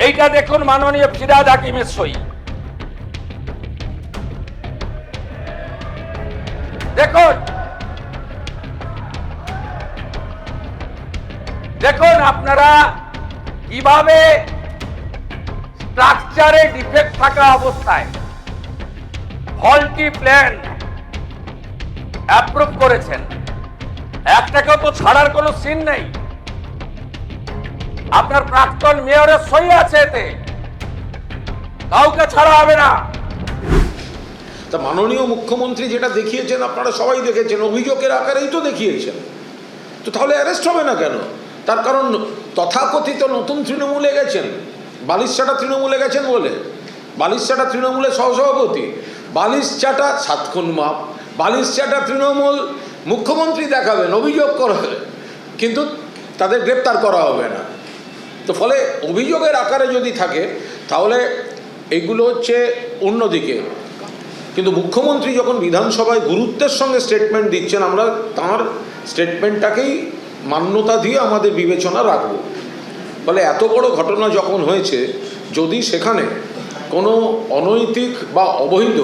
এইটা দেখুন মাননীয় ফিরহাদ হাকিমের সই। দেখুন দেখুন আপনারা কিভাবে স্ট্রাকচারে ডিফেক্ট থাকা অবস্থায় ফল্টি প্ল্যান অ্যাপ্রুভ করেছেন। একটাকেও তো ছাড়ার কোনো সিন নেই। আপনার প্রাক্তন মেয়রের সই আছে এতে, কাউকে ছাড়া হবে না। তা মাননীয় মুখ্যমন্ত্রী যেটা দেখিয়েছেন আপনারা সবাই দেখেছেন, অভিযোগের আকারেই তো দেখিয়েছেন। তো তাহলে অ্যারেস্ট হবে না কেন? তার কারণ তথাকথিত নতুন তৃণমূলে গেছেন, বালিশচাটা তৃণমূলে গেছেন বলে। বালিশচাটা তৃণমূলের সহসভাপতি, বালিশচাটা 7 খুন মাপ, বালিশচাটা তৃণমূল মুখ্যমন্ত্রী দেখাবেন, অভিযোগ করবেন, কিন্তু তাদের গ্রেপ্তার করা হবে না। তো ফলে অভিযোগের আকারে যদি থাকে তাহলে এইগুলো হচ্ছে অন্যদিকে। কিন্তু মুখ্যমন্ত্রী যখন বিধানসভায় গুরুত্বের সঙ্গে স্টেটমেন্ট দিচ্ছেন, আমরা তাঁর স্টেটমেন্টটাকেই মান্যতা দিয়ে আমাদের বিবেচনা রাখব। ফলে এত বড় ঘটনা যখন হয়েছে, যদি সেখানে কোনো অনৈতিক বা অবৈধ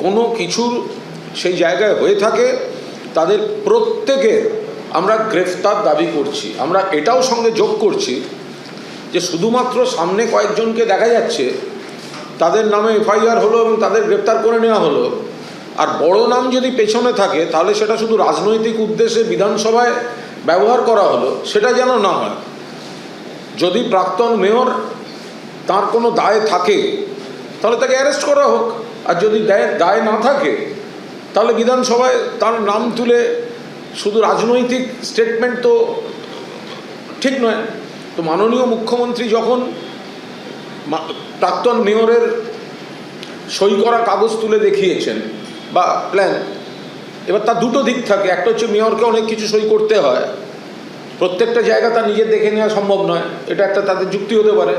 কোনো কিছুর সেই জায়গায় হয়ে থাকে, তাদের প্রত্যেকের আমরা গ্রেফতার দাবি করছি। আমরা এটাও সঙ্গে যোগ করছি যে শুধুমাত্র সামনে কয়েকজনকে দেখা যাচ্ছে, তাদের নামে এফআইআর হলো এবং তাদের গ্রেপ্তার করে নেওয়া হলো, আর বড় নাম যদি পেছনে থাকে তাহলে সেটা শুধু রাজনৈতিক উদ্দেশ্যে বিধানসভায় ব্যবহার করা হলো, সেটা যেন না হয়। যদি প্রাক্তন মেয়র তার কোনো দায় থাকে তাহলে তাকে অ্যারেস্ট করা হোক, আর যদি দায় না থাকে তাহলে বিধানসভায় তার নাম তুলে শুধু রাজনৈতিক স্টেটমেন্ট তো ঠিক নয়। তো মাননীয় মুখ্যমন্ত্রী যখন প্রাক্তন মেয়রের সই করা কাগজ তুলে দেখিয়েছেন বা প্ল্যান, এবার তার দুটো দিক থাকে। একটা হচ্ছে মেয়রকে অনেক কিছু সই করতে হয়, প্রত্যেকটা জায়গা তার নিজের দেখে নেওয়া সম্ভব নয়, এটা একটা তাদের যুক্তি হতে পারে।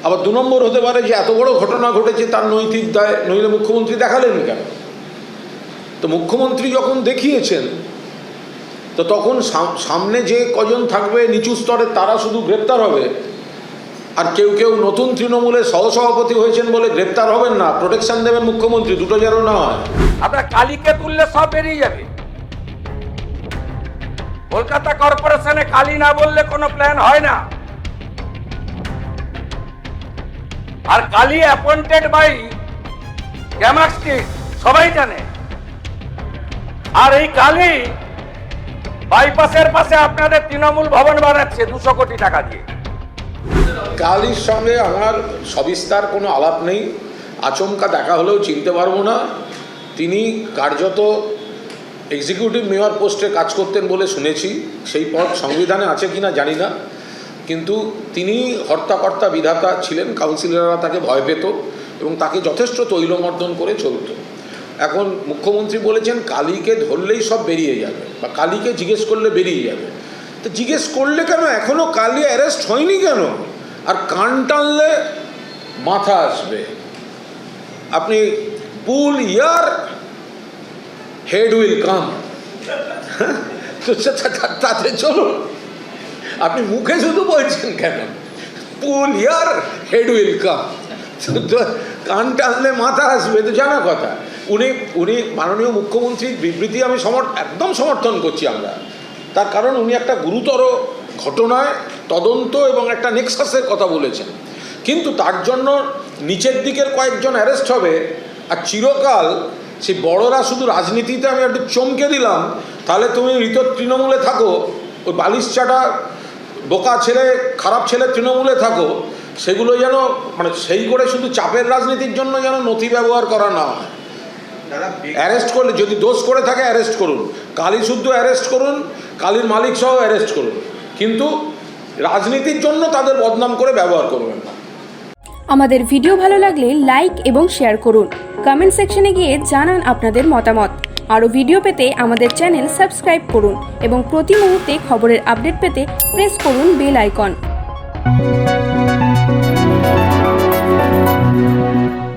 আবার 2 নম্বর হতে পারে যে এত বড় ঘটনা ঘটেছে, তার নৈতিক দায়, নইলে মুখ্যমন্ত্রী দেখালেন কেন? তো মুখ্যমন্ত্রী যখন দেখিয়েছেন, তো তখন সামনে যে কজন থাকবে নিচু স্তরে তারা শুধু গ্রেপ্তার হবে, আর কেউ কেউ নতুন তৃণমূলের সহসভাপতি হয়েছেন বলে গ্রেপ্তার হবেন না, প্রোটেকশন দেবেন মুখ্যমন্ত্রী, দুটো যেন না হয়। আপনার কালীকে তুললে সব বেরিয়ে যাবে। কলকাতা কর্পোরেশনে কালী না বললে কোনো প্ল্যান হয় না। আর কালী অ্যাপয়েন্টেড বাই গ্যামাক্সটি সবাই জানে। আর এই কালী বাইপাসের পাশে আপনাদের তৃণমূল ভবন বানাচ্ছে 200 কোটি টাকা দিয়ে। কালীর সঙ্গে আমার সবিস্তার কোনো আলাপ নেই, আচমকা দেখা হলেও চিনতে পারবো না। তিনি কার্যত এক্সিকিউটিভ মেয়র পোস্টে কাজ করতেন বলে শুনেছি, সেই পদ সংবিধানে আছে কিনা জানি না, কিন্তু তিনি হর্তাকর্তা বিধাতা ছিলেন। কাউন্সিলররা তাকে ভয় পেত এবং তাকে যথেষ্ট তৈলমর্দন করে চলত। এখন মুখ্যমন্ত্রী বলেছেন কালীকে ধরলেই সব বেরিয়ে যাবে, বা কালীকে জিজ্ঞেস করলে বেরিয়ে যাবে। তো জিজ্ঞেস করলে কেন? এখনও কালী অ্যারেস্ট হয়নি কেন? আর কান টানলে মাথা আসবে। আপনি পুল ইয়ার হেড উইল কাম, তাতে চলুন। আপনি মুখে শুধু বলছেন কেন পুল ইয়ার হেড উইল কাম? কান টানলে মাথা আসবে, তো জানা কথা। উনি মাননীয় মুখ্যমন্ত্রীর বিবৃতি আমি একদম সমর্থন করছি আমরা। তার কারণ উনি একটা গুরুতর ঘটনায় তদন্ত এবং একটা নেক্সাসের কথা বলেছেন, কিন্তু তার জন্য নিচের দিকের কয়েকজন অ্যারেস্ট হবে, আর চিরকাল সেই বড়রা শুধু রাজনীতিতে আমি একটু চমকে দিলাম, তাহলে তুমি তৃণমূলে থাকো, ওই বালিশচাটা বোকা ছেলে, খারাপ ছেলে তৃণমূলে থাকো, সেগুলো যেন মানে সেই করে শুধু চাপের রাজনীতির জন্য যেন নথি ব্যবহার করা না হয়। অ্যারেস্ট করলে যদি দোষ করে থাকে অ্যারেস্ট করুন, কালী শুদ্ধ অ্যারেস্ট করুন, কালীর মালিক সহ অ্যারেস্ট করুন, কিন্তু রাজনীতির জন্য তাদের বদনাম করে ব্যবহার করবেন না। আমাদের ভিডিও ভালো লাগলে লাইক এবং শেয়ার করুন, কমেন্ট সেকশনে গিয়ে জানান আপনাদের মতামত। আরও ভিডিও পেতে আমাদের চ্যানেল সাবস্ক্রাইব করুন এবং প্রতি মুহূর্তে খবরের আপডেট পেতে প্রেস করুন বেল আইকন।